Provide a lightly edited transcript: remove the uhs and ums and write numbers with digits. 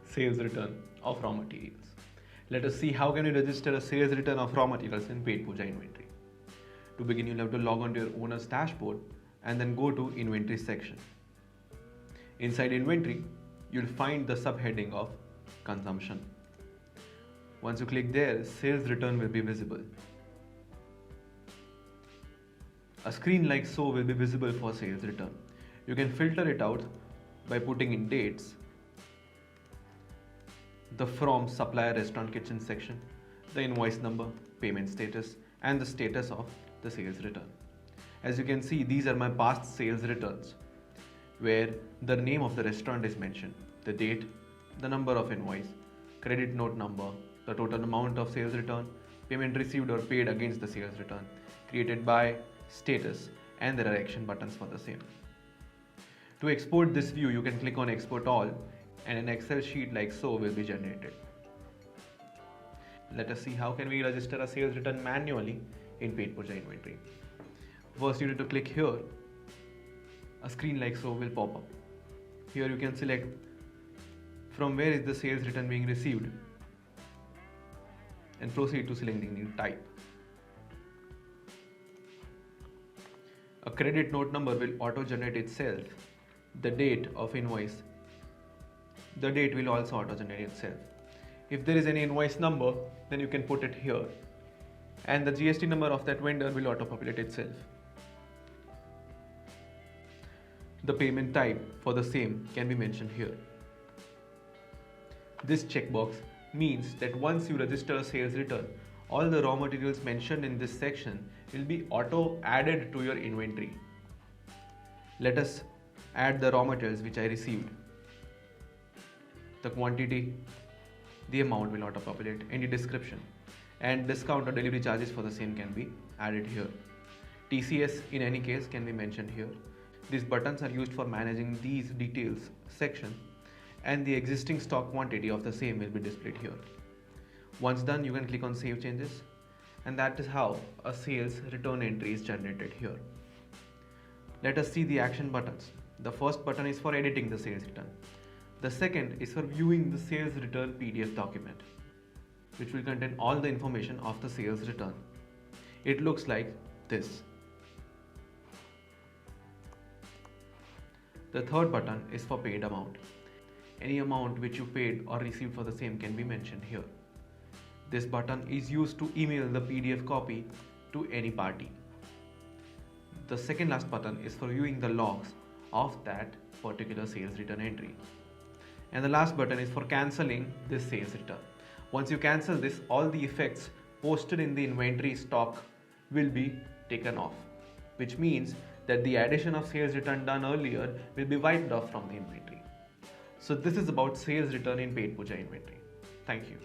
sales return of raw materials. Let us see how can you register a sales return of raw materials in Petpooja inventory. To begin, you'll have to log on to your owner's dashboard and then go to inventory section. Inside inventory, you'll find the subheading of consumption. Once you click there, sales return will be visible. A screen like so will be visible for sales return. You can filter it out by putting in dates, the from supplier restaurant kitchen section, the invoice number, payment status, and the status of the sales return. As you can see, these are my past sales returns where the name of the restaurant is mentioned, the date, the number of invoice, credit note number, the total amount of sales return, payment received or paid against the sales return, created by, status, and there are action buttons for the same. To export this view, you can click on export all and an Excel sheet like so will be generated. Let us see how can we register a sales return manually in Petpooja inventory. First, you need to click here. A screen like so will pop up. Here you can select from where is the sales return being received and proceed to selecting the type. A credit note number will auto-generate itself. The date of invoice, the date will also auto-generate itself. If there is any invoice number, then you can put it here and the GST number of that vendor will auto-populate itself. The payment type for the same can be mentioned here. This checkbox means that once you register a sales return, all the raw materials mentioned in this section will be auto-added to your inventory. Let us add the raw materials which I received. The quantity, the amount will auto-populate, any description, and discount or delivery charges for the same can be added here. TCS in any case can be mentioned here. These buttons are used for managing these details section and the existing stock quantity of the same will be displayed here. Once done, you can click on save changes and that is how a sales return entry is generated here. Let us see the action buttons. The first button is for editing the sales return. The second is for viewing the sales return PDF document, which will contain all the information of the sales return. It looks like this. The third button is for paid amount. Any amount which you paid or received for the same can be mentioned here. This button is used to email the PDF copy to any party. The second last button is for viewing the logs of that particular sales return entry. And the last button is for cancelling this sales return. Once you cancel this, all the effects posted in the inventory stock will be taken off, which means that the addition of sales return done earlier will be wiped off from the inventory. So this is about sales return in Petpooja inventory. Thank you.